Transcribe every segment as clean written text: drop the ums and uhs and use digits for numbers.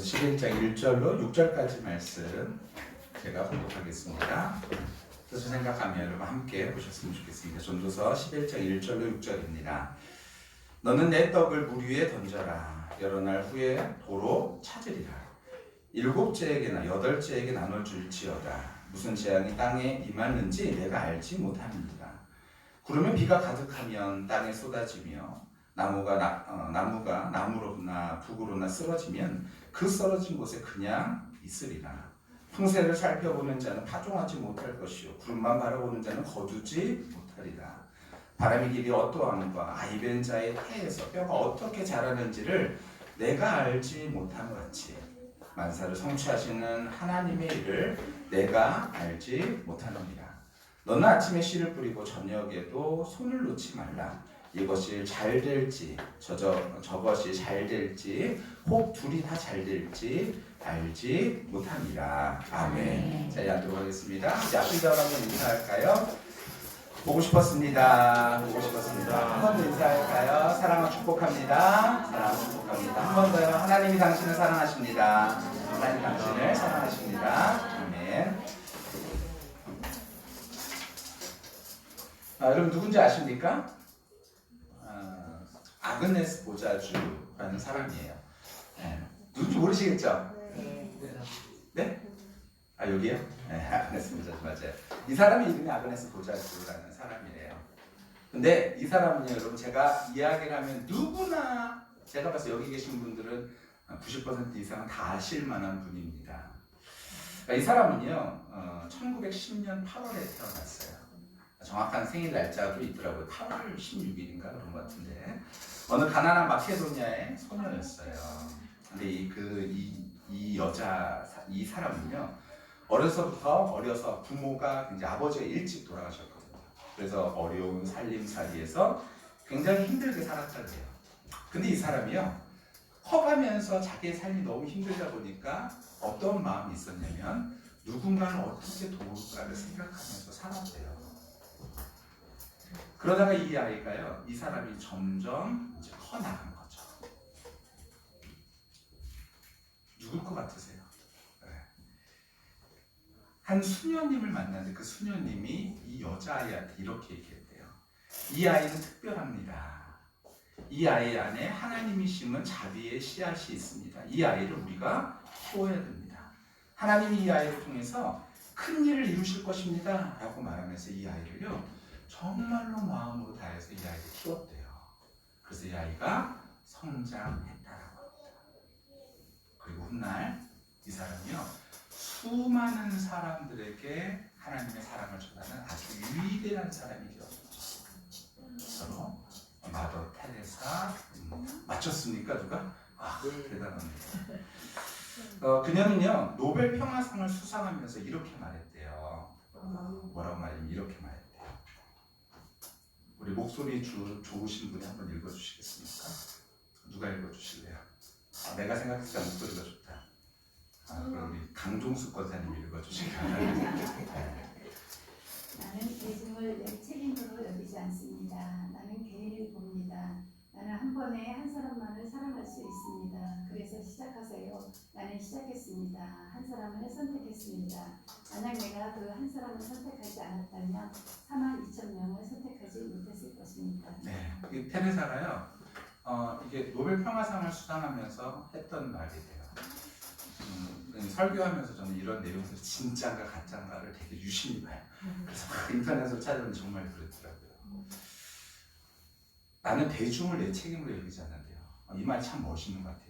11장 1절로 6절까지 말씀 제가 봉독하겠습니다. 뜻을 생각하며 여러분 함께 보셨으면 좋겠습니다. 전도서 11장 1절로 6절입니다. 너는 내 떡을 물 위에 던져라. 여러 날 후에 도로 찾으리라. 7째에게나 8째에게 나눠줄지어다. 무슨 재앙이 땅에 임하는지 내가 알지 못합니다. 구름에 비가 가득하면 땅에 쏟아지며 나무가 남으로나 북으로나 쓰러지면 그 쓰러진 곳에 그냥 있으리라. 풍세를 살펴보는 자는 파종하지 못할 것이요 구름만 바라보는 자는 거두지 못하리라. 바람의 길이 어떠함과 아이벤 자의 태에서 뼈가 어떻게 자라는지를 내가 알지 못함 같이 만사를 성취하시는 하나님의 일을 내가 알지 못하느니라. 너는 아침에 씨를 뿌리고 저녁에도 손을 놓지 말라. 이것이 잘 될지 저것이 잘 될지 혹 둘이 다 잘 될지 알지 못합니다. 아멘. 자, 앉도록 하겠습니다. 앞에서 한번 인사할까요? 보고 싶었습니다. 한 번 더 인사할까요? 사랑을 축복합니다. 한 번 더요. 하나님이 당신을 사랑하십니다. 하나님 당신을 사랑하십니다. 아멘. 여러분 누군지 아십니까? 아그네스 보자주라는 사람이에요. 누군지 모르시겠죠? 네? 여기요? 네, 아그네스 보자주 맞아요. 이 사람의 이름이 아그네스 보자주라는 사람이래요. 근데 이 사람은요, 여러분 제가 이야기를 하면 누구나 제가 봐서 여기 계신 분들은 90% 이상은 다 아실 만한 분입니다. 이 사람은요, 1910년 8월에 태어났어요. 정확한 생일 날짜도 있더라고요. 8월 16일인가 그런 것 같은데 어느 가난한 마케도니아의 소녀였어요. 근데 이 사람은요 어려서 부모가 굉장히 아버지가 일찍 돌아가셨거든요. 그래서 어려운 살림살이에서 굉장히 힘들게 살았다고 해요. 근데 이 사람이요 커가면서 자기의 삶이 너무 힘들다 보니까 어떤 마음이 있었냐면 누군가를 어떻게 도울까를 생각하면서 살았대요. 그러다가 이 아이가요, 이 사람이 점점 이제 커 나간 거죠. 누굴 것 같으세요? 네. 한 수녀님을 만났는데 그 수녀님이 이 여자아이한테 이렇게 얘기했대요. 이 아이는 특별합니다. 이 아이 안에 하나님이 심은 자비의 씨앗이 있습니다. 이 아이를 우리가 키워야 됩니다. 하나님이 이 아이를 통해서 큰 일을 이루실 것입니다. 라고 말하면서 이 아이를요, 정말로 마음으로 다해서 이 아이를 키웠대요. 그래서 이 아이가 성장했다라고 합니다. 그리고 훗날 이 사람이요 수많은 사람들에게 하나님의 사랑을 전하는 아주 위대한 사람이 되었죠. 바로 마더 테레사. 맞췄습니까 누가? 대단합니다. 그녀는요 노벨 평화상을 수상하면서 이렇게 말했대요. 뭐라고 말하면 이렇게 말했대요. 우리 목소리 좋으신 분이 한번 읽어주시겠습니까? 누가 읽어주실래요? 내가 생각했을 때 목소리가 좋다. 그럼 우리 강종숙 권사님 읽어주실까요? 나는 대중을 내 책임으로 여기지 않습니다. 나는 개인을 봅니다. 나는 한 번에 한 사람만을 사랑할 수 있습니다. 그래서 시작하세요. 나는 시작했습니다. 한 사람을 선택했습니다. 만약 내가 그 한 사람을 선택하지 않았다면 42,000명을 선택하지 못했을 것입니다. 네, 이 테레사가요, 이게 노벨 평화상을 수상하면서 했던 말이래요. 설교하면서 저는 이런 내용들 진짜인가 가짜인가를 되게 유심히 봐요. 그래서 막 인터넷으로 찾아보면 정말 그렇더라고요. 나는 대중을 내 책임으로 여기지 않는데요. 이 말 참 멋있는 것 같아요.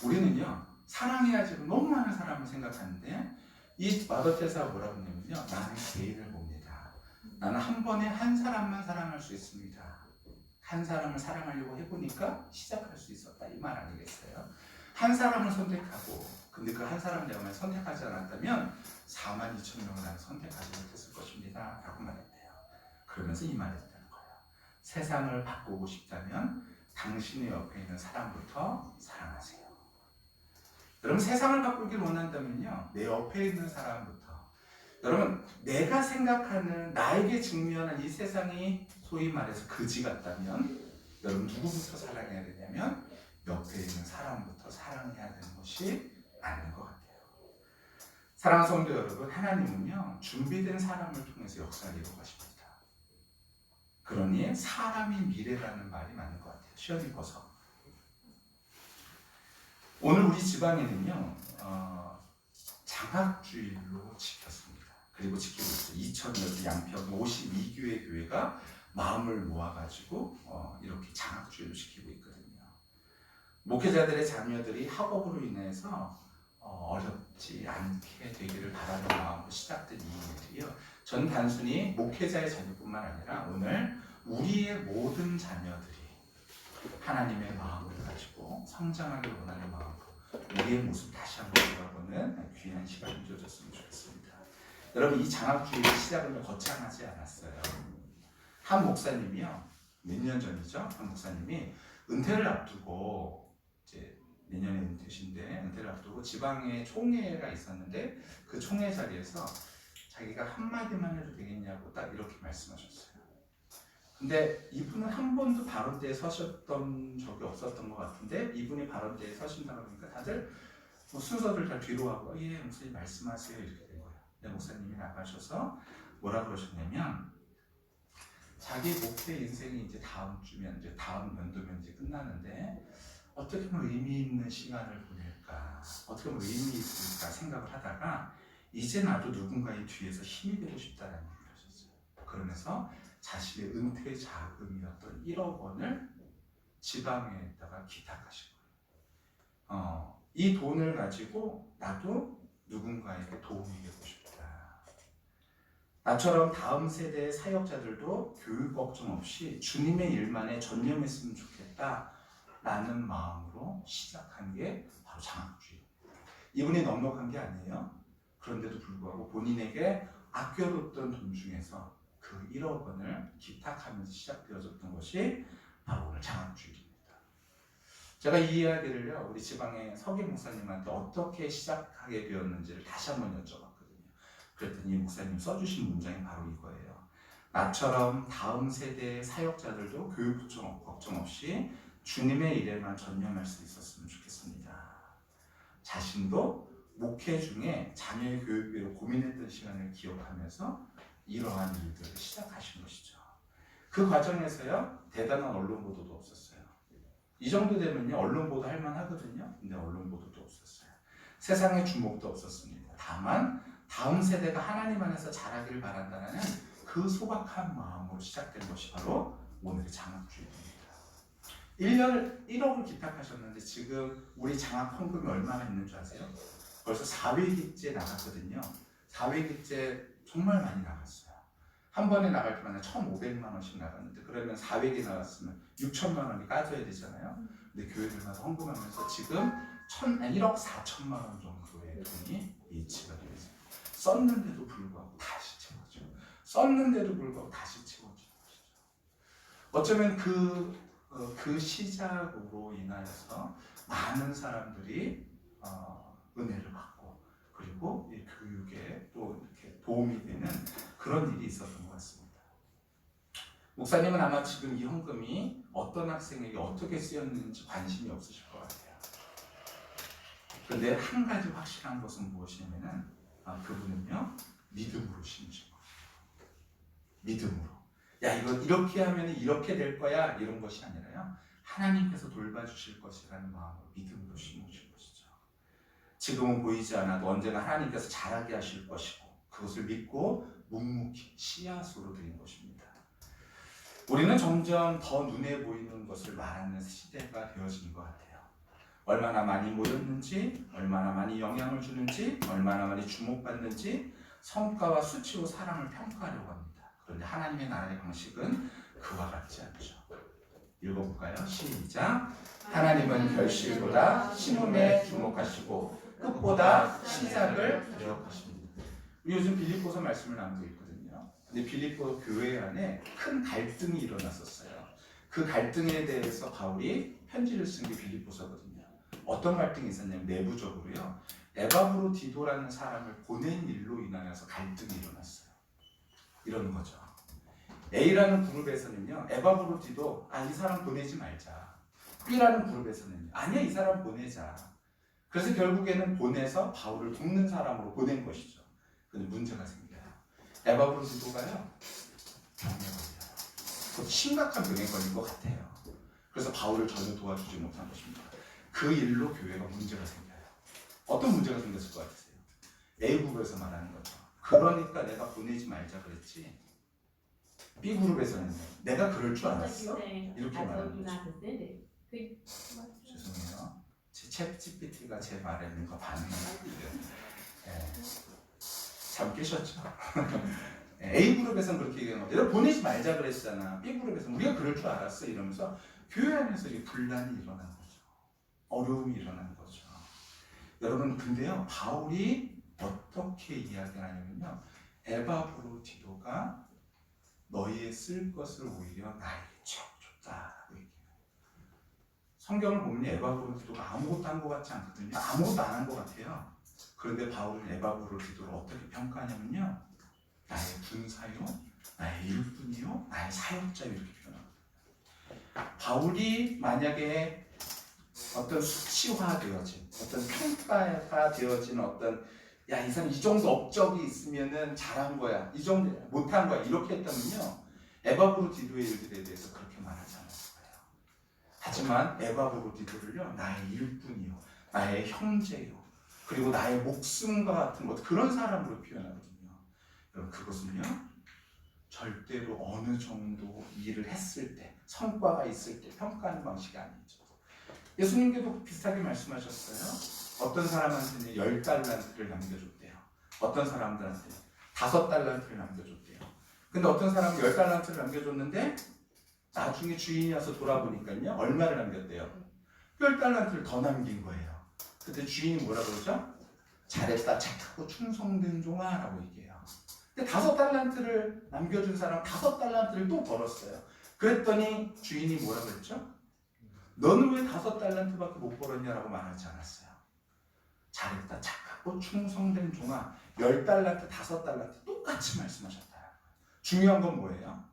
우리는요 사랑해야지 너무 많은 사람을 생각하는데 이 마더 테레사가 뭐라고 하냐면요, 나는 개인을 봅니다. 나는 한 번에 한 사람만 사랑할 수 있습니다. 한 사람을 사랑하려고 해보니까 시작할 수 있었다, 이 말 아니겠어요? 한 사람을 선택하고 근데 그 한 사람을 내가 만약 선택하지 않았다면 42,000명을 나는 선택하지 못했을 것입니다 라고 말했대요. 그러면서 이 말을 했다는 거예요. 세상을 바꾸고 싶다면 당신의 옆에 있는 사람부터 사랑하세요. 여러분 세상을 바꾸길 원한다면요 내 옆에 있는 사람부터, 여러분 내가 생각하는 나에게 직면한 이 세상이 소위 말해서 거지 같다면 여러분 누구부터 사랑해야 되냐면 옆에 있는 사람부터 사랑해야 되는 것이 맞는 것 같아요. 사랑하는 성도 여러분, 하나님은요 준비된 사람을 통해서 역사를 이루어가십니다. 그러니 사람이 미래라는 말이 맞는 것 같아요. 시험이 벗어. 오늘 우리 지방에는요 장학주일로 지켰습니다. 그리고 지키고 있어요. 2000여 양평 52교회 교회가 마음을 모아가지고 이렇게 장학주일로 지키고 있거든요. 목회자들의 자녀들이 학업으로 인해서 어렵지 않게 되기를 바라는 마음으로 시작된 이 일들이요. 전 단순히 목회자의 자녀뿐만 아니라 오늘 우리의 모든 자녀들이 하나님의 마음을 가지고 성장하길 원하는 마음으로 우리의 모습 다시 한번 돌아보는 귀한 시간이 주어졌으면 좋겠습니다. 여러분, 이 장학주일의 시작은 거창하지 않았어요. 한 목사님이요, 몇 년 전이죠. 한 목사님이 은퇴를 앞두고 이제 내년에 은퇴신데 은퇴를 앞두고 지방에 총회가 있었는데 그 총회 자리에서 자기가 한마디만 해도 되겠냐고 딱 이렇게 말씀하셨어요. 근데 이분은 한 번도 발언대에 서셨던 적이 없었던 것 같은데 이분이 발언대에 서신다고 하니까 다들 뭐 순서들 다 뒤로 하고 예 목사님 말씀하세요 이렇게 된 거예요. 근데 목사님이 나가셔서 뭐라 그러셨냐면 자기 목회 인생이 이제 다음 주면 이제 다음 연도면 이제 끝나는데 어떻게 하면 의미 있는 시간을 보낼까, 어떻게 하면 의미 있을까 생각을 하다가 이제 나도 누군가의 뒤에서 힘이 되고 싶다는 얘기를 하셨어요. 그러면서 자신의 은퇴 자금이었던 1억 원을 지방에다가 기탁하신 거예요. 이 돈을 가지고 나도 누군가에게 도움이 되고 싶다. 나처럼 다음 세대의 사역자들도 교육 걱정 없이 주님의 일만에 전념했으면 좋겠다 라는 마음으로 시작한 게 바로 장학주의입니다. 이분이 넉넉한 게 아니에요. 그런데도 불구하고 본인에게 아껴뒀던 돈 중에서 그 1억 원을 기탁하면서 시작되어졌던 것이 바로 오늘 장학주의입니다. 제가 이 이야기를요 우리 지방의 석임 목사님한테 어떻게 시작하게 되었는지를 다시 한번 여쭤봤거든요. 그랬더니 이 목사님 써주신 문장이 바로 이거예요. 나처럼 다음 세대의 사역자들도 교육 걱정 없이 주님의 일에만 전념할 수 있었으면 좋겠습니다. 자신도 목회 중에 자녀의 교육비로 고민했던 시간을 기억하면서 이러한 일들을 시작하신 것이죠. 그 과정에서요 대단한 언론 보도도 없었어요. 이 정도 되면요 언론 보도 할 만하거든요. 근데 언론 보도도 없었어요. 세상의 주목도 없었습니다. 다만 다음 세대가 하나님 안에서 자라기를 바란다는 그 소박한 마음으로 시작된 것이 바로 오늘의 장학주의입니다. 1억을 기탁하셨는데 지금 우리 장학 헌금이 얼마나 있는 줄 아세요? 벌써 4회기째 나갔거든요. 4회기째 정말 많이 나갔어요. 한 번에 나갈 때마다 1,500만 원씩 나갔는데 그러면 4회기 나갔으면 6천만 원이 까져야 되잖아요. 근데 교회들마다 헌금하면서 지금 1억 4천만 원 정도의 돈이 예치가 되어 있어요. 썼는데도 불구하고 다시 채워져. 썼는데도 불구하고 다시 채워지는 것이죠. 어쩌면 그 시작으로 인하여서 많은 사람들이 은혜를 받고 그리고 이 교육에 또 이렇게 도움이 되는 그런 일이 있었던 것 같습니다. 목사님은 아마 지금 이 헌금이 어떤 학생에게 어떻게 쓰였는지 관심이 없으실 것 같아요. 그런데 한 가지 확실한 것은 무엇이냐면은 그분은요 믿음으로 심으신 거예요. 믿음으로. 야 이거 이렇게 하면 이렇게 될 거야 이런 것이 아니라요 하나님께서 돌봐주실 것이라는 마음으로 믿음으로 심으신 것이죠. 지금은 보이지 않아도 언젠가 하나님께서 자라게 하실 것이고 그것을 믿고 묵묵히 씨앗으로 드린 것입니다. 우리는 점점 더 눈에 보이는 것을 말하는 시대가 되어진 것 같아요. 얼마나 많이 모였는지, 얼마나 많이 영향을 주는지, 얼마나 많이 주목받는지 성과와 수치로 사람을 평가하려고 합니다. 그런데 하나님의 나라의 방식은 그와 같지 않죠. 읽어볼까요? 시작. 하나님은 결실보다 심음에 주목하시고 끝보다 시작을 기억하십니다. 요즘 빌립보서 말씀을 나누고 있거든요. 근데 빌립보 교회 안에 큰 갈등이 일어났었어요. 그 갈등에 대해서 바울이 편지를 쓴 게 빌립보서거든요. 어떤 갈등이 있었냐면 내부적으로요. 에바브로디도라는 사람을 보낸 일로 인하여서 갈등이 일어났어요. 이런 거죠. A라는 그룹에서는요. 에바브로디도 이 사람 보내지 말자. B라는 그룹에서는요. 아니야 이 사람 보내자. 그래서 결국에는 보내서 바울을 돕는 사람으로 보낸 것이죠. 근데 문제가 생겨요. 에바브로 디도가요, 병에 걸려요. 그것도 심각한 병에 걸린 것 같아요. 그래서 바울을 전혀 도와주지 못한 것입니다. 그 일로 교회가 문제가 생겨요. 어떤 문제가 생겼을 것 같으세요? A그룹에서 말하는 거죠. 그러니까 내가 보내지 말자 그랬지. B그룹에서는 내가 그럴 줄 알았어? 이렇게 말하는 거죠. 죄송해요. 제 챗GPT가 제 말에 뭔가 반응하거든요. 잘 깨셨죠? A그룹에서는 그렇게 얘기하는 거죠. 내가 보내지 말자 그랬잖아. B그룹에서는 우리가 그럴 줄 알았어 이러면서 교회 안에서 이 분란이 일어난 거죠. 어려움이 일어난 거죠. 여러분 근데요, 바울이 어떻게 이야기하냐면요, 에바브로디도가 너희의 쓸 것을 오히려 나에게 줬다라고 얘기해요. 성경을 보면 에바브로디도가 아무것도 한 것 같지 않거든요. 아무것도 안 한 것 같아요. 그런데 바울은 에바브로디도를 어떻게 평가하냐면요, 나의 군사요, 나의 일꾼이요, 나의 사역자요 이렇게 표현합니다. 바울이 만약에 어떤 수치화되어진, 어떤 평가가 되어진 어떤, 야, 이 사람 이 정도 업적이 있으면은 잘한 거야, 이 정도 못한 거야 이렇게 했다면요, 에바브로디도의 일들에 대해서 그렇게 말하지 않았을 거예요. 하지만 에바브로디도를요, 나의 일꾼이요, 나의 형제요, 그리고 나의 목숨과 같은 것, 그런 사람으로 표현하거든요. 여러분 그것은요, 절대로 어느 정도 일을 했을 때, 성과가 있을 때 평가하는 방식이 아니죠. 예수님께도 비슷하게 말씀하셨어요. 어떤 사람한테는 10달란트를 남겨줬대요. 어떤 사람들한테는 5달란트를 남겨줬대요. 근데 어떤 사람은 10달란트를 남겨줬는데 나중에 주인이 와서 돌아보니까요, 얼마를 남겼대요? 10달란트를 더 남긴 거예요. 그때 주인이 뭐라 그러죠? 잘했다, 착하고 충성된 종아라고 얘기해요. 근데 5달란트를 남겨준 사람 5달란트를 또 벌었어요. 그랬더니 주인이 뭐라 그랬죠? 너는 왜 5달란트밖에 못 벌었냐라고 말하지 않았어요. 잘했다, 착하고 충성된 종아, 10달란트, 5달란트 똑같이 말씀하셨다. 중요한 건 뭐예요?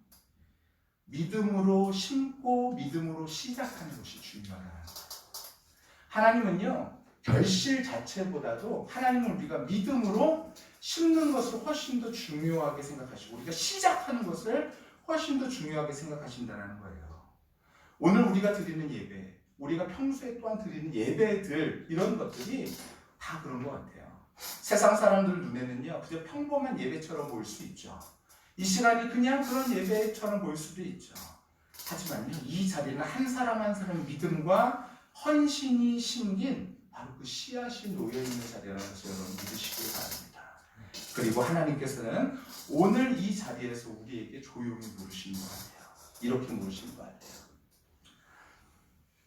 믿음으로 심고 믿음으로 시작하는 것이 중요하다는 거예요. 하나님은요, 결실 자체보다도 하나님은 우리가 믿음으로 심는 것을 훨씬 더 중요하게 생각하시고 우리가 시작하는 것을 훨씬 더 중요하게 생각하신다는 거예요. 오늘 우리가 드리는 예배, 우리가 평소에 또한 드리는 예배들, 이런 것들이 다 그런 것 같아요. 세상 사람들 눈에는요, 그저 평범한 예배처럼 보일 수 있죠. 이 시간이 그냥 그런 예배처럼 보일 수도 있죠. 하지만요, 이 자리는 한 사람 한 사람 믿음과 헌신이 심긴 바로 그 씨앗이 놓여있는 자리라는 것을 여러분 믿으시길 바랍니다. 그리고 하나님께서는 오늘 이 자리에서 우리에게 조용히 물으시는 것 같아요. 이렇게 물으시는 것 같아요.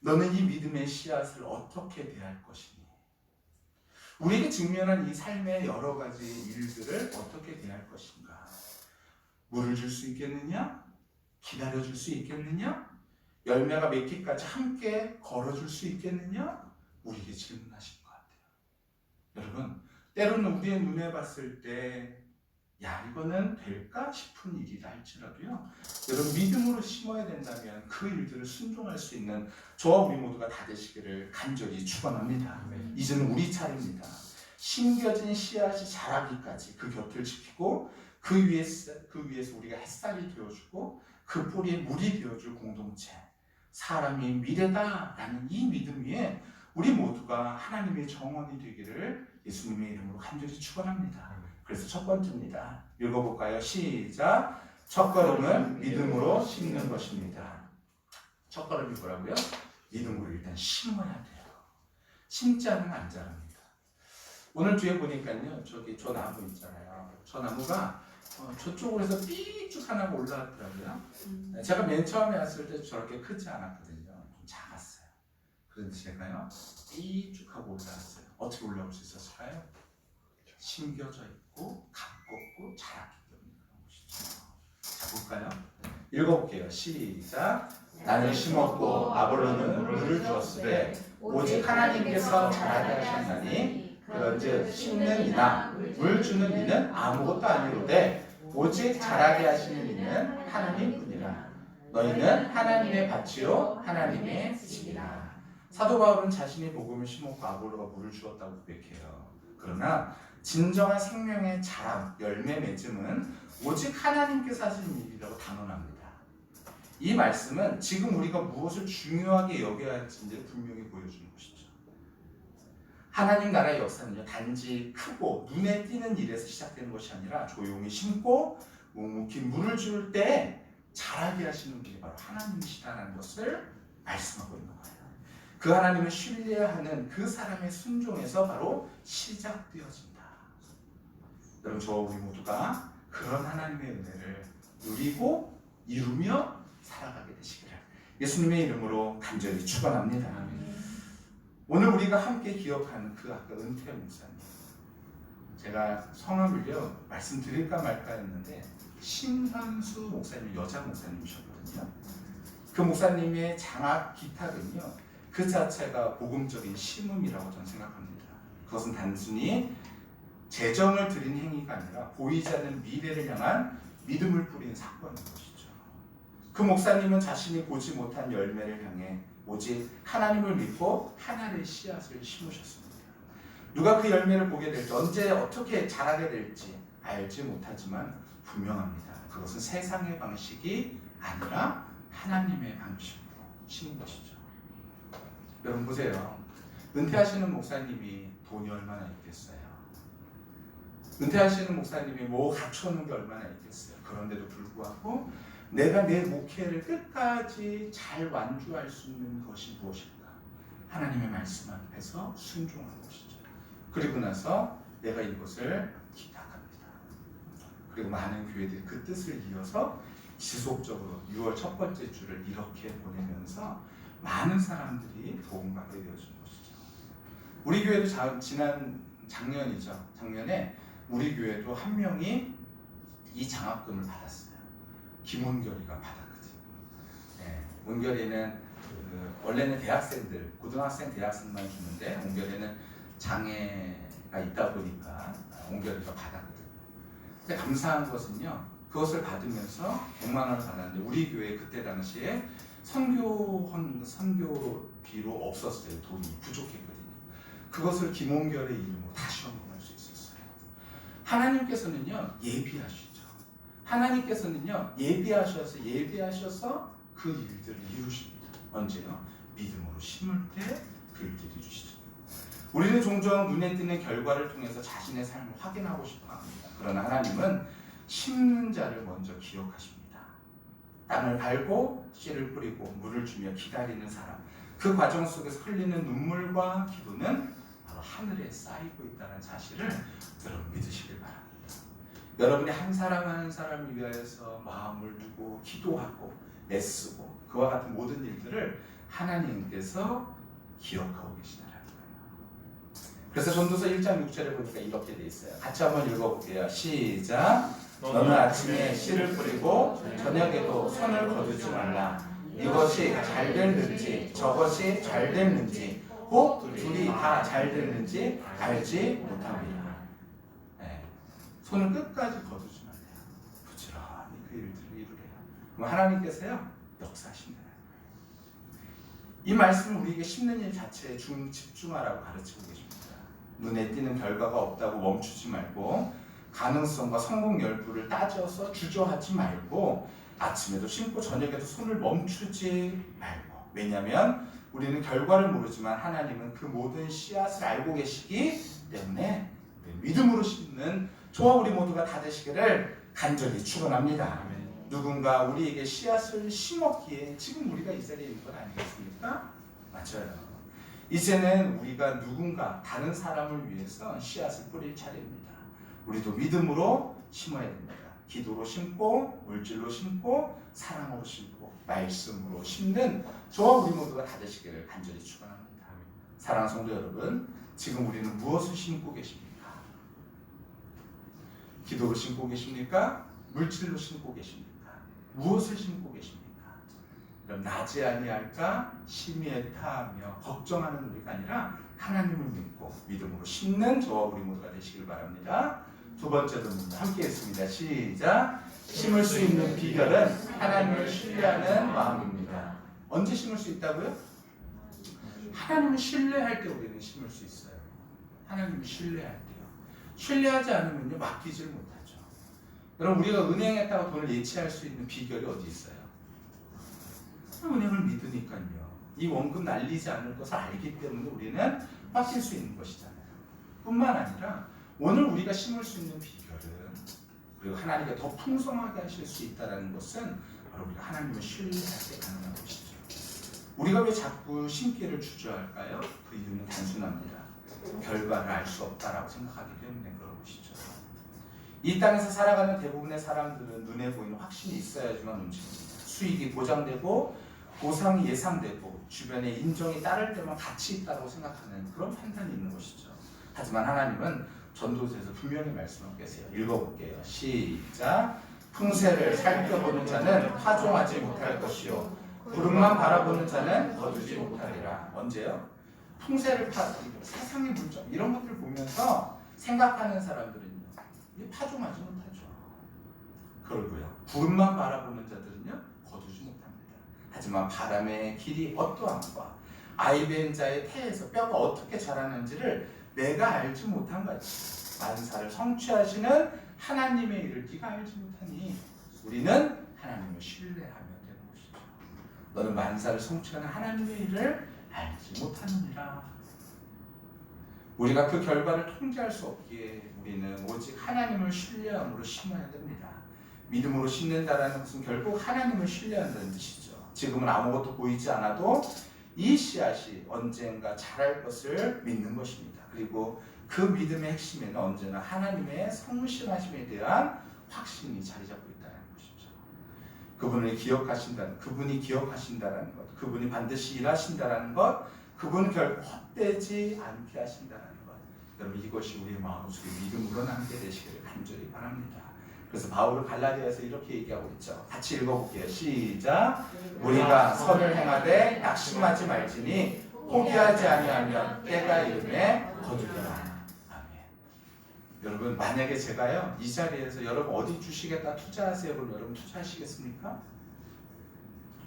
너는 이 믿음의 씨앗을 어떻게 대할 것이니? 우리에게 직면한 이 삶의 여러 가지 일들을 어떻게 대할 것인가? 물을 줄 수 있겠느냐? 기다려줄 수 있겠느냐? 열매가 맺기까지 함께 걸어줄 수 있겠느냐? 우리에게 질문하신 것 같아요. 여러분, 때로는 우리의 눈에 봤을 때 야, 이거는 될까 싶은 일이라 할지라도요, 여러분 믿음으로 심어야 된다면 그 일들을 순종할 수 있는 저와 우리 모두가 다 되시기를 간절히 축원합니다. 이제는 우리 차례입니다. 심겨진 씨앗이 자라기까지 그 곁을 지키고 그 위에서 우리가 햇살이 되어주고 그 뿌리에 물이 되어줄 공동체, 사람이 미래다라는 이 믿음 위에 우리 모두가 하나님의 정원이 되기를 예수님의 이름으로 간절히 축원합니다. 그래서 첫 번째입니다. 읽어볼까요? 시작. 첫 걸음은 믿음으로 심는 것입니다. 첫 걸음이 뭐라고요? 믿음으로 일단 심어야 돼요. 심지 않으면 안 자랍니다. 오늘 뒤에 보니까요, 저기 저 나무 있잖아요. 저 나무가 저쪽으로 해서 삐쭉 하나가 올라왔더라고요. 제가 맨 처음에 왔을 때 저렇게 크지 않았거든요. 좀 작았어요. 그런데 제가요, 삐쭉 하고 올라왔어요. 어떻게 올라올 수 있었을까요? 심겨져 있고 가꿨고 자랐기 때문에 그런 것이죠. 자, 볼까요? 읽어볼게요. 시작. 나는 심었고 아볼로는 물을 주었으되 오직 하나님께서 자라게 하셨나니 그런즉 심는 이나 물 주는 이는 아무것도 아니로되 오직 자라게 하시는 이는 하나님뿐이라. 너희는 하나님의 밭이요 하나님의 집이라. 사도 바울은 자신이 복음을 심었고 아볼로가 물을 주었다고 고백해요. 그러나 진정한 생명의 자람, 열매 맺음은 오직 하나님께서 하시는 일이라고 단언합니다. 이 말씀은 지금 우리가 무엇을 중요하게 여겨야 할지를 분명히 보여주는 것이죠. 하나님 나라의 역사는요, 단지 크고 눈에 띄는 일에서 시작되는 것이 아니라 조용히 심고 묵묵히 물을 줄 때 자라게 하시는 분이 바로 하나님이시다는 것을 말씀하고 있는 거예요. 그 하나님을 신뢰하는 그 사람의 순종에서 바로 시작되어진다. 여러분, 저와 우리 모두가 그런 하나님의 은혜를 누리고 이루며 살아가게 되시기를 예수님의 이름으로 간절히 축원합니다. 오늘 우리가 함께 기억하는 그 아까 은퇴 목사님, 제가 성함을요 말씀드릴까 말까 했는데 신현수 목사님, 여자 목사님이셨거든요. 그 목사님의 장악 기탁은요 그 자체가 복음적인 심음이라고 저는 생각합니다. 그것은 단순히 재정을 드린 행위가 아니라 보이지 않는 미래를 향한 믿음을 뿌린 사건인 것이죠. 그 목사님은 자신이 보지 못한 열매를 향해 오직 하나님을 믿고 하나의 씨앗을 심으셨습니다. 누가 그 열매를 보게 될지, 언제 어떻게 자라게 될지 알지 못하지만 분명합니다. 그것은 세상의 방식이 아니라 하나님의 방식으로 심은 것이죠. 여러분 보세요. 은퇴하시는 목사님이 돈이 얼마나 있겠어요? 은퇴하시는 목사님이 뭐 갖춰놓은 게 얼마나 있겠어요? 그런데도 불구하고 내가 내 목회를 끝까지 잘 완주할 수 있는 것이 무엇일까? 하나님의 말씀 앞에서 순종하는 것이죠. 그리고 나서 내가 이것을 기탁합니다. 그리고 많은 교회들이 그 뜻을 이어서 지속적으로 6월 첫 번째 주를 이렇게 보내면서 많은 사람들이 도움받게 되어진 것이죠. 우리 교회도 작년에 우리 교회도 한 명이 이 장학금을 받았어요. 김원결이가 받았거든요. 네, 원결이는 원래는 대학생들, 고등학생, 대학생만 주는데 원결이는 장애가 있다 보니까 원결이가 받았거든요. 근데 감사한 것은요, 그것을 받으면서 100만 원을 받았는데 우리 교회 그때 당시에 선교비로 없었어요. 돈이 부족했거든요. 그것을 김원결의 이름으로 다시 헌금할 수 있었어요. 하나님께서는요 예비하시죠. 하나님께서는요 예비하셔서 그 일들을 이루십니다. 언제요? 믿음으로 심을 때 그 일들을 이루시죠. 우리는 종종 눈에 띄는 결과를 통해서 자신의 삶을 확인하고 싶어 합니다. 그러나 하나님은 심는 자를 먼저 기억하십니다. 땅을 밟고 씨를 뿌리고 물을 주며 기다리는 사람, 그 과정 속에서 흘리는 눈물과 기도는 바로 하늘에 쌓이고 있다는 사실을 여러분 믿으시길 바랍니다. 여러분이 한 사람 한 사람을 위하여서 마음을 두고 기도하고 애쓰고 그와 같은 모든 일들을 하나님께서 기억하고 계시다는 거예요. 그래서 전도서 1장 6절에 보니까 이렇게 돼 있어요. 같이 한번 읽어볼게요. 시작. 너는 아침에 씨를 뿌리고 저녁에도 손을 거두지 말라. 이것이 잘 됐는지 저것이 잘 됐는지 혹 둘이 다 잘 됐는지 알지 못합니다. 네. 손을 끝까지 거두지 말래요. 부지런히 그 일들을 이루래요. 그럼 하나님께서요 역사하신다. 이 말씀은 우리에게 심는 일 자체에 집중하라고 가르치고 계십니다. 눈에 띄는 결과가 없다고 멈추지 말고 가능성과 성공 여부를 따져서 주저하지 말고 아침에도 심고 저녁에도 손을 멈추지 말고, 왜냐하면 우리는 결과를 모르지만 하나님은 그 모든 씨앗을 알고 계시기 때문에 믿음으로 심는 저와 우리 모두가 다 되시기를 간절히 축원합니다. 누군가 우리에게 씨앗을 심었기에 지금 우리가 이 자리에 있는 것 아니겠습니까? 맞아요. 이제는 우리가 누군가 다른 사람을 위해서 씨앗을 뿌릴 차례입니다. 우리도 믿음으로 심어야 됩니다. 기도로 심고 물질로 심고 사랑으로 심고 말씀으로 심는 저와 우리 모두가 다 되시기를 간절히 축원합니다. 사랑하는 성도 여러분, 지금 우리는 무엇을 심고 계십니까? 기도로 심고 계십니까? 물질로 심고 계십니까? 무엇을 심고 계십니까? 그럼 나지 아니할까 심의타하며 걱정하는 우리가 아니라 하나님을 믿고 믿음으로 심는 저와 우리 모두가 되시길 바랍니다. 두 번째 도입니다. 함께 했습니다. 시작. 심을 수 있는 비결은 하나님을 신뢰하는 마음입니다. 언제 심을 수 있다고요? 하나님을 신뢰할 때 우리는 심을 수 있어요. 하나님을 신뢰할 때요. 신뢰하지 않으면요 맡기지를 못하죠. 여러분 우리가 은행에다가 돈을 예치할 수 있는 비결이 어디 있어요? 은행을 믿으니까요. 이 원금 날리지 않을 것을 알기 때문에 우리는 맡길 수 있는 것이잖아요. 뿐만 아니라 오늘 우리가 심을 수 있는 비결은 그리고 하나님께 더 풍성하게 하실 수 있다는 것은 바로 우리가 하나님을 신뢰할 때 가능한 것이죠. 우리가 왜 자꾸 심기를 주저할까요? 그 이유는 단순합니다. 결과를 알 수 없다라고 생각하기 때문에 그런 것이죠. 이 땅에서 살아가는 대부분의 사람들은 눈에 보이는 확신이 있어야지만 움직입니다. 수익이 보장되고 보상이 예상되고 주변의 인정이 따를 때만 가치 있다고 생각하는 그런 판단이 있는 것이죠. 하지만 하나님은 전도서에서 분명히 말씀하고 계세요. 읽어볼게요. 시작. 풍세를 살펴보는 자는 파종하지 못할 것이요 구름만 바라보는 자는 거두지 못하리라. 언제요? 풍세를 세상의 물정 이런 것들 보면서 생각하는 사람들은요 파종하지 못하죠. 그러고요 구름만 바라보는 자들은요 거두지 못합니다. 하지만 바람의 길이 어떠함과 아이벤 자의 태에서 뼈가 어떻게 자라는지를 내가 알지 못한 것이 만사를 성취하시는 하나님의 일을 네가 알지 못하니 우리는 하나님을 신뢰하며 되는 것이죠. 너는 만사를 성취하는 하나님의 일을 알지 못하느니라. 우리가 그 결과를 통제할 수 없기에 우리는 오직 하나님을 신뢰함으로 심어야 됩니다. 믿음으로 심는다라는 것은 결국 하나님을 신뢰한다는 뜻이죠. 지금은 아무것도 보이지 않아도 이 씨앗이 언젠가 자랄 것을 믿는 것입니다. 그리고 그 믿음의 핵심에는 언제나 하나님의 성실하심에 대한 확신이 자리 잡고 있다는 것이죠. 그분이 기억하신다는 것, 그분이 반드시 일하신다는 것, 그분은 결코 헛되지 않게 하신다는 것. 여러분 이것이 우리의 마음속에 믿음으로 남게 되시기를 간절히 바랍니다. 그래서 바울은 갈라디아에서 이렇게 얘기하고 있죠. 같이 읽어볼게요. 시작. 우리가 선을 행하되 낙심하지 말지니 포기하지 아니하면 때가 이르매 거두리라. 여러분 만약에 제가요 이 자리에서 여러분 어디 주시겠다 투자하세요 그럼 여러분 투자하시겠습니까?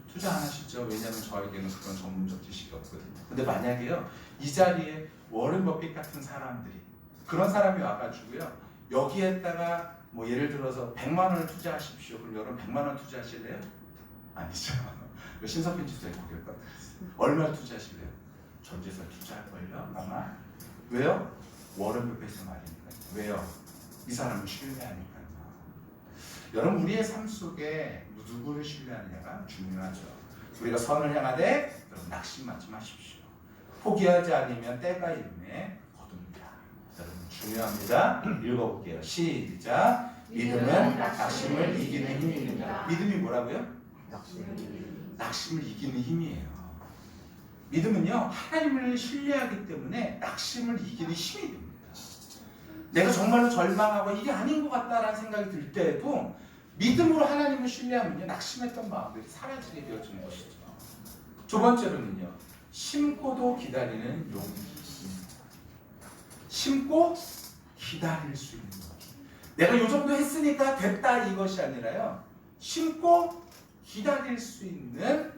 투자 안 하시죠. 왜냐하면 저에게는 그런 전문적 지식이 없거든요. 근데 만약에요 이 자리에 워런 버핏 같은 사람들이 그런 사람이 와가지고요 여기에다가 뭐 예를 들어서 100만 원을 투자하십시오. 그럼 여러분 100만 원 투자하실래요? 아니죠. 신석빈 지수에 거길 것 같아요. 얼마 투자하실래요? 전재산 투자할걸요 아마. 왜요? 워런 버핏의 말이니까. 왜요? 이 사람을 신뢰하니까요. 여러분 우리의 삶 속에 누구를 신뢰하느냐가 중요하죠. 우리가 선을 향하되 여러분 낙심하지 마십시오. 포기하지 않으면 때가 이르매 거둡니다. 여러분 중요합니다. 읽어볼게요. 시작. 믿음은 낙심을 이기는 힘입니다. 믿음이 뭐라고요? 낙심을 이기는 힘이에요. 믿음은요 하나님을 신뢰하기 때문에 낙심을 이기는 힘이 됩니다. 내가 정말로 절망하고 이게 아닌 것 같다라는 생각이 들 때에도 믿음으로 하나님을 신뢰하면요 낙심했던 마음들이 사라지게 되어지는 것이죠. 두 번째로는요 심고도 기다리는 용기. 심고 기다릴 수 있는 것. 내가 요 정도 했으니까 됐다 이것이 아니라요 심고 기다릴 수 있는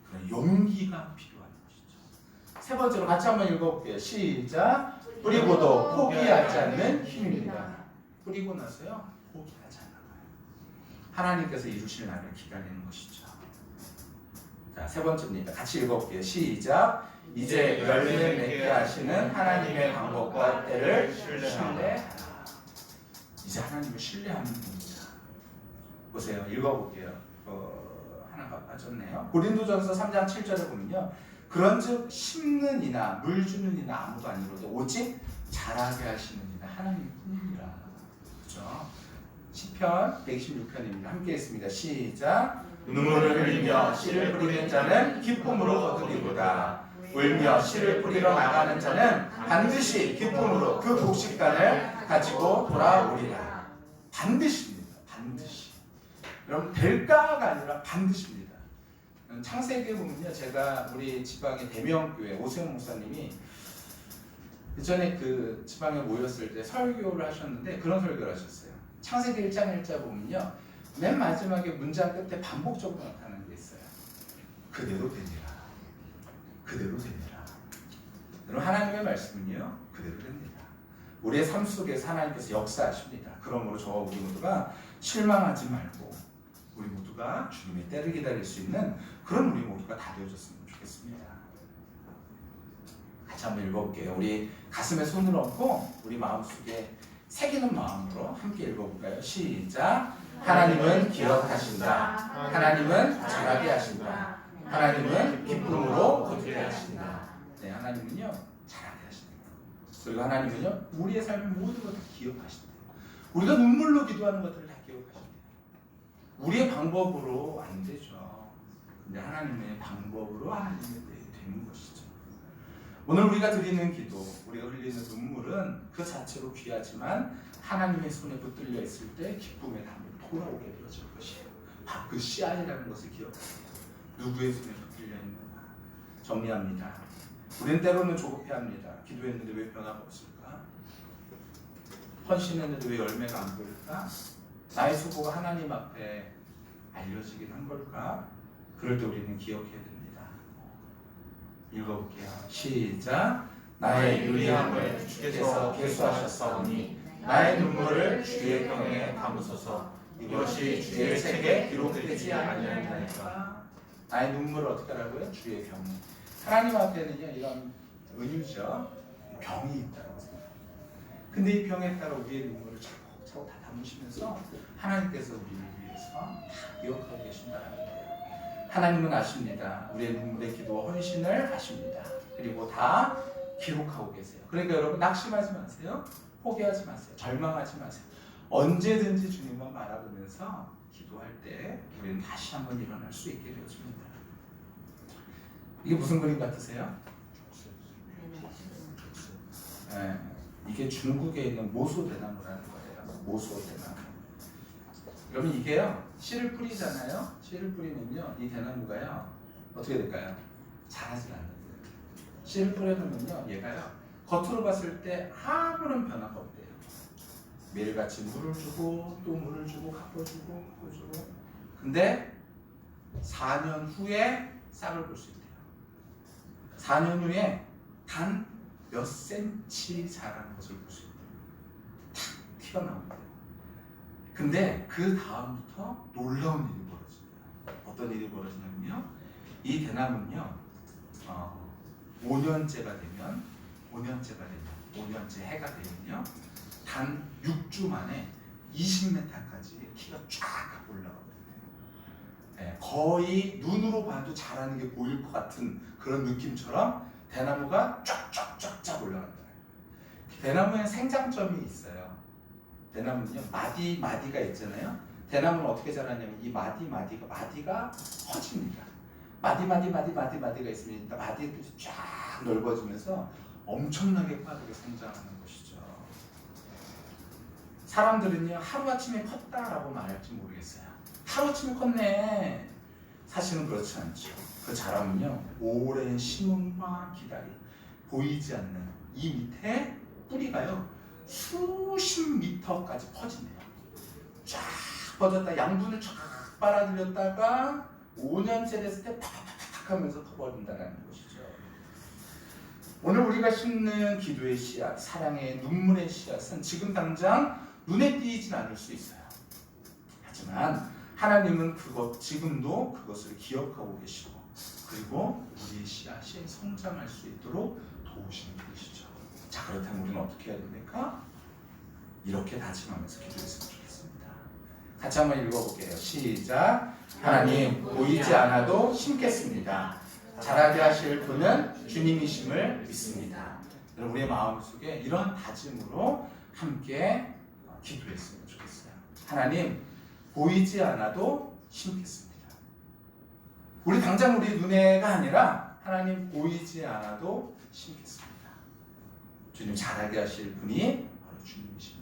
그런 용기가 필요한 것이죠. 세 번째로 같이 한번 읽어볼게요. 시작. 뿌리고도 포기하지 않는 힘입니다. 뿌리고 나서요 포기하지 않아요. 하나님께서 이루실 날을 기다리는 것이죠. 자, 세 번째입니다. 같이 읽어볼게요. 시작. 이제 열매를 맺게 하시는 하나님의 방법과 때를 신뢰하라. 이제 하나님을 신뢰하는 겁니다. 보세요. 읽어볼게요. 하나가 빠졌네요. 고린도전서 3장 7절에 보면요. 그런즉 심는 이나 물 주는 이나 아무도 아니로되 오직 자라게 하시는 이나 하나님 뿐이니라. 그렇죠? 시편 126편입니다. 함께 했습니다. 시작. 눈물을 흘리며 씨를 뿌리는 자는 기쁨으로 거두리보다 울며 씨를 뿌리러 나가는 자는 반드시 기쁨으로 그 곡식단을 가지고 돌아오리라. 반드시입니다. 반드시. 여러분 될까가 아니라 반드시입니다. 창세기에 보면요, 제가 우리 지방의 대명교회 오세훈 목사님이 예전에 그 지방에 모였을 때 설교를 하셨는데 그런 설교를 하셨어요. 창세기 1장 1절 보면요, 맨 마지막에 문장 끝에 반복적으로 나타나는 게 있어요. 그대로 되니라. 그대로 되니라. 여러분 하나님의 말씀은요 그대로 됩니다. 우리의 삶 속에서 하나님께서 역사하십니다. 그러므로 저와 우리 모두가 실망하지 말고 우리 모두가 주님의 때를 기다릴 수 있는 그런 우리 모두가 다 되어줬으면 좋겠습니다. 같이 한번 읽어볼게요. 우리 가슴에 손을 얹고 우리 마음속에 새기는 마음으로 함께 읽어볼까요? 시작. 하나님은 기억하신다. 하나님은 잘하게 하신다. 하나님은 기쁨으로 거두게 하신다. 네, 하나님은요 잘하게 하신다. 그리고 하나님은요 우리의 삶을 모든 것을 기억하신다. 우리가 눈물로 기도하는 것들을 다 기억하신다. 우리의 방법으로 안 되죠. 근데 하나님의 방법으로 하나님의 되는 것이죠. 오늘 우리가 드리는 기도, 우리가 흘리는 눈물은 그 자체로 귀하지만 하나님의 손에 붙들려 있을 때 기쁨의 담으로 돌아오게 되어질 것이에요. 바로 그 씨앗이라는 것을 기억하세요. 누구의 손에 붙들려 있는가? 정리합니다. 우리는 때로는 조급해합니다. 기도했는데 왜 변화가 없을까? 헌신했는데 왜 열매가 안 보일까? 나의 수고가 하나님 앞에 알려지긴 한 걸까? 그럴 때 우리는 기억해야 됩니다. 읽어볼게요. 시작. 나의 유리함을 주께서 계수하셨사오니 나의 눈물을 주의 병에 담으소서. 이것이 주의 책에 기록되지 아니하리이까. 나의 눈물을 어떻게 하라고요? 주의 병. 하나님 앞에는요 이런 은유죠. 병이 있다고 생각합니다. 근데 이 병에 따라 우리의 눈물을 차곡차곡 다 담으시면서 하나님께서 우리를 위해서 다 기억하고 계신다는 거예요. 하나님은 아십니다. 우리의 눈물의 기도와 헌신을 아십니다. 그리고 다 기록하고 계세요. 그러니까 여러분 낙심하지 마세요. 포기하지 마세요. 절망하지 마세요. 언제든지 주님만 바라보면서 기도할 때 우리는 다시 한번 일어날 수 있게 되어집니다. 이게 무슨 그림 같으세요? 네, 이게 중국에 있는 모소대나무라는 거예요. 모소대나무. 여러분 이게요 씨를 뿌리잖아요. 씨를 뿌리면요 이 대나무가요 어떻게 될까요? 자라지 않는데요. 씨를 뿌려놓으면요 얘가요 겉으로 봤을 때 아무런 변화가 없대요. 매일같이 물을 주고 또 물을 주고 가꿔주고 가꿔주고. 근데 4년 후에 싹을 볼 수 있대요. 4년 후에 단 몇 센치 자라는 것을 볼 수 있대요. 탁 튀어나온대요. 근데 그 다음부터 놀라운 일이 벌어집니다. 어떤 일이 벌어지냐면요 이 대나무는요 5년째가 되면 5년째 해가 되면요 단 6주 만에 20m까지 키가 쫙 올라가거든요. 네, 거의 눈으로 봐도 자라는 게 보일 것 같은 그런 느낌처럼 대나무가 쫙쫙쫙쫙 올라간다. 대나무에 생장점이 있어요. 대나무는요 마디가 있잖아요. 대나무는 어떻게 자라냐면 이 마디가 커집니다. 마디가 있으면 마디들이 쫙 넓어지면서 엄청나게 빠르게 성장하는 것이죠. 사람들은요 하루아침에 컸다라고 말할지 모르겠어요. 하루아침에 컸네. 사실은 그렇지 않죠. 그 자라면요 오랜 심음과 기다림, 보이지 않는 이 밑에 뿌리가요 수십 미터까지 퍼지네요. 쫙 퍼졌다 양분을 쫙 빨아들였다가 5년째 됐을 때 팍팍팍 하면서 커버린다는 것이죠. 오늘 우리가 심는 기도의 씨앗, 사랑의 눈물의 씨앗은 지금 당장 눈에 띄진 않을 수 있어요. 하지만 하나님은 지금도 그것을 기억하고 계시고 그리고 우리의 씨앗이 성장할 수 있도록 도우시는 분이시죠. 자, 그렇다면 우리는 어떻게 해야 됩니까? 이렇게 다짐하면서 기도했으면 좋겠습니다. 같이 한번 읽어볼게요. 시작. 하나님 보이지 않아도 심겠습니다. 자라게 하실 분은 주님이심을 믿습니다. 여러분 우리의 마음속에 이런 다짐으로 함께 기도했으면 좋겠어요. 하나님 보이지 않아도 심겠습니다. 우리 당장 우리 눈에가 아니라 하나님 보이지 않아도 심겠습니다. 주님 자라게 하실 분이 바로 주님이십니다.